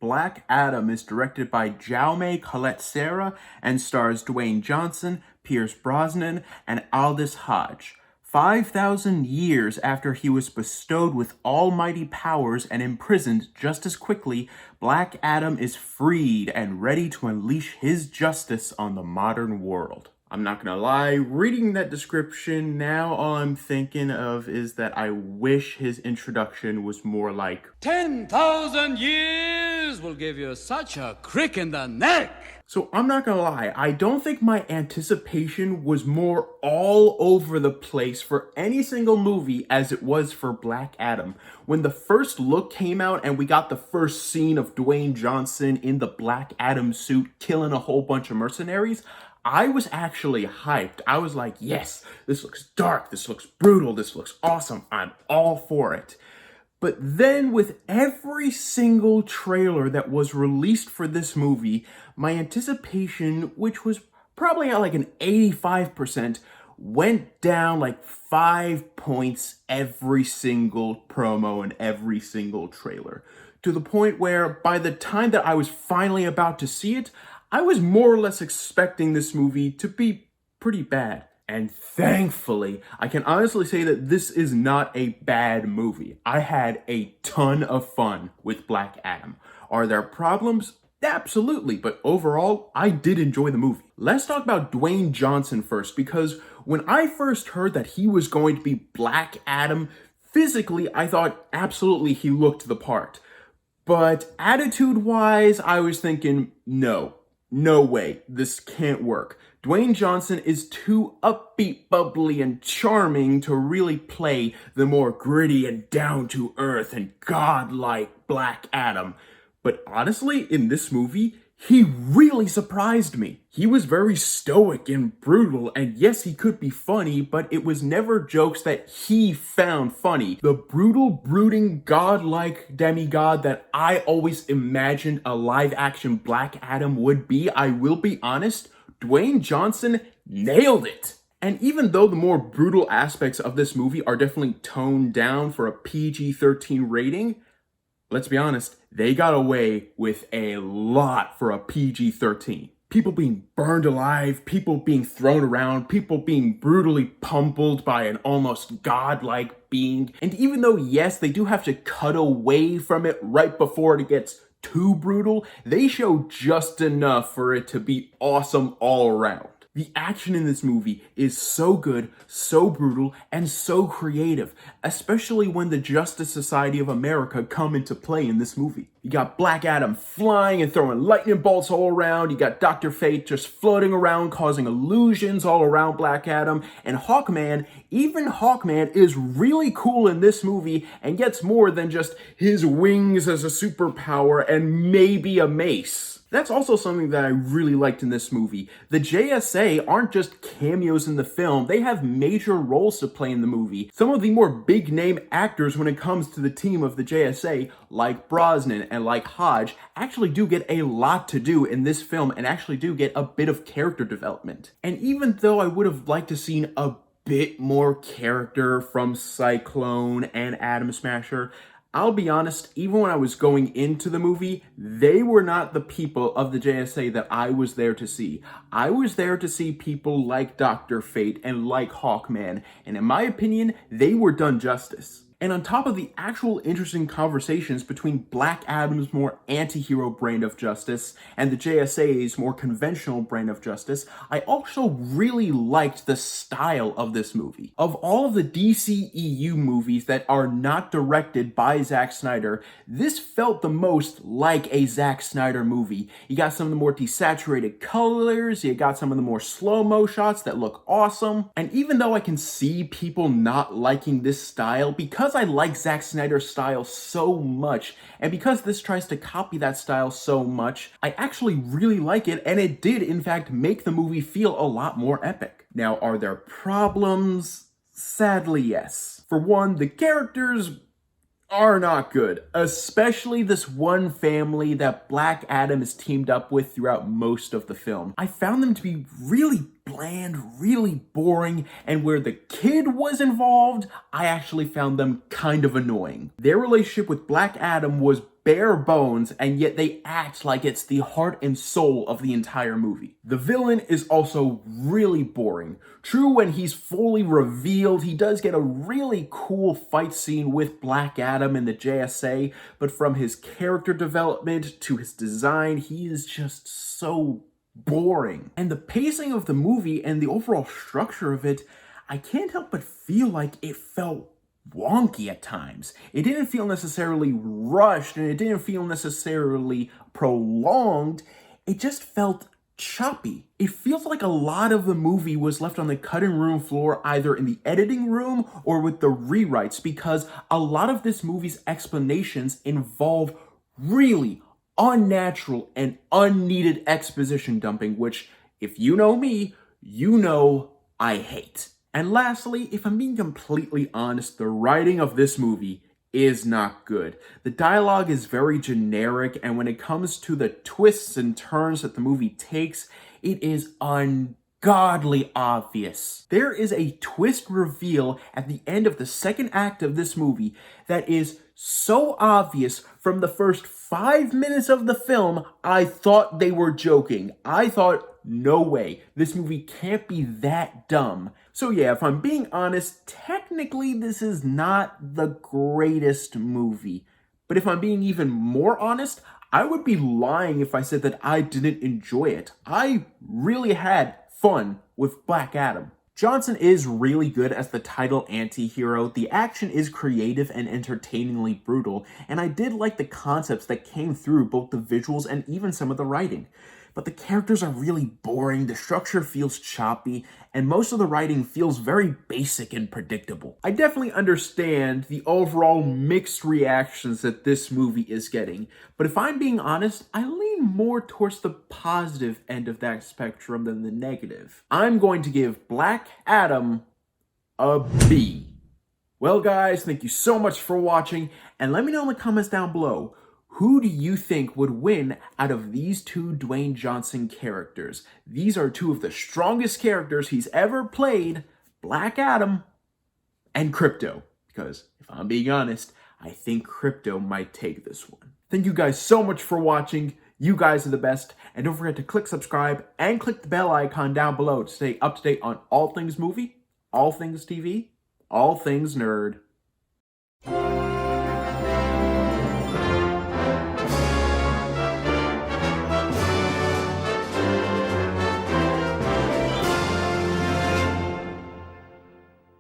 Black Adam is directed by Jaume Collet-Serra and stars Dwayne Johnson, Pierce Brosnan, and Aldous Hodge. 5,000 years after he was bestowed with almighty powers and imprisoned just as quickly, Black Adam is freed and ready to unleash his justice on the modern world. I'm not gonna lie, reading that description, now all I'm thinking of is that I wish his introduction was more like 10,000 years will give you such a crick in the neck. So I'm not gonna lie, I don't think my anticipation was more all over the place for any single movie as it was for Black Adam. When the first look came out and we got the first scene of Dwayne Johnson in the Black Adam suit killing a whole bunch of mercenaries, I was actually hyped. I was like, yes, this looks dark, this looks brutal, this looks awesome, I'm all for it. But then with every single trailer that was released for this movie, my anticipation, which was probably at like an 85%, went down like 5 points every single promo and every single trailer. To the point where by the time that I was finally about to see it, I was more or less expecting this movie to be pretty bad. And thankfully, I can honestly say that this is not a bad movie. I had a ton of fun with Black Adam. Are there problems? Absolutely, but overall, I did enjoy the movie. Let's talk about Dwayne Johnson first, because when I first heard that he was going to be Black Adam, physically, I thought absolutely he looked the part. But attitude-wise, I was thinking, no way, this can't work. Dwayne Johnson is too upbeat, bubbly, and charming to really play the more gritty and down-to-earth and godlike Black Adam. But honestly, in this movie, he really surprised me. He was very stoic and brutal, and yes, he could be funny, but it was never jokes that he found funny. The brutal, brooding, godlike demigod that I always imagined a live-action Black Adam would be, I will be honest, Dwayne Johnson nailed it. And even though the more brutal aspects of this movie are definitely toned down for a PG-13 rating, let's be honest, they got away with a lot for a PG-13. People being burned alive, people being thrown around, people being brutally pummeled by an almost godlike being. And even though, yes, they do have to cut away from it right before it gets too brutal, they show just enough for it to be awesome all around. The action in this movie is so good, so brutal, and so creative, especially when the Justice Society of America come into play in this movie. You got Black Adam flying and throwing lightning bolts all around, you got Dr. Fate just floating around causing illusions all around Black Adam, and Hawkman, even Hawkman is really cool in this movie and gets more than just his wings as a superpower and maybe a mace. That's also something that I really liked in this movie. The JSA aren't just cameos in the film, they have major roles to play in the movie. Some of the more big-name actors when it comes to the team of the JSA, like Brosnan and like Hodge, actually do get a lot to do in this film and actually do get a bit of character development. And even though I would have liked to seen a bit more character from Cyclone and Atom Smasher, I'll be honest, even when I was going into the movie, they were not the people of the JSA that I was there to see. I was there to see people like Dr. Fate and like Hawkman, and in my opinion, they were done justice. And on top of the actual interesting conversations between Black Adam's more anti-hero brand of justice and the JSA's more conventional brand of justice, I also really liked the style of this movie. Of all of the DCEU movies that are not directed by Zack Snyder, this felt the most like a Zack Snyder movie. You got some of the more desaturated colors, you got some of the more slow-mo shots that look awesome, and even though I can see people not liking this style, because I like Zack Snyder's style so much, and because this tries to copy that style so much, I actually really like it, and it did, in fact, make the movie feel a lot more epic. Now, are there problems? Sadly, yes. For one, the characters are not good, especially this one family that Black Adam is teamed up with throughout most of the film. I found them to be really bland, really boring, and where the kid was involved, I actually found them kind of annoying. Their relationship with Black Adam was bare bones, and yet they act like it's the heart and soul of the entire movie. The villain is also really boring. True, when he's fully revealed, he does get a really cool fight scene with Black Adam in the JSA, but from his character development to his design, he is just so boring. And the pacing of the movie and the overall structure of it, I can't help but feel like it felt wonky at times. It didn't feel necessarily rushed, and it didn't feel necessarily prolonged. It just felt choppy. It feels like a lot of the movie was left on the cutting room floor, either in the editing room or with the rewrites, because a lot of this movie's explanations involve really unnatural and unneeded exposition dumping, which, if you know me, you know I hate. And lastly, if I'm being completely honest, the writing of this movie is not good. The dialogue is very generic, and when it comes to the twists and turns that the movie takes, it is ungodly obvious. There is a twist reveal at the end of the second act of this movie that is so obvious from the first 5 minutes of the film, I thought they were joking. I thought, no way, this movie can't be that dumb. So yeah, if I'm being honest, technically this is not the greatest movie. But if I'm being even more honest, I would be lying if I said that I didn't enjoy it. I really had fun with Black Adam. Johnson is really good as the title anti-hero. The action is creative and entertainingly brutal, and I did like the concepts that came through both the visuals and even some of the writing. But the characters are really boring, the structure feels choppy, and most of the writing feels very basic and predictable. I definitely understand the overall mixed reactions that this movie is getting, but if I'm being honest, I lean more towards the positive end of that spectrum than the negative. I'm going to give Black Adam a B. Well guys, thank you so much for watching, and let me know in the comments down below, who do you think would win out of these two Dwayne Johnson characters? These are two of the strongest characters he's ever played, Black Adam and Crypto. Because, if I'm being honest, I think Crypto might take this one. Thank you guys so much for watching. You guys are the best. And don't forget to click subscribe and click the bell icon down below to stay up to date on all things movie, all things TV, all things nerd.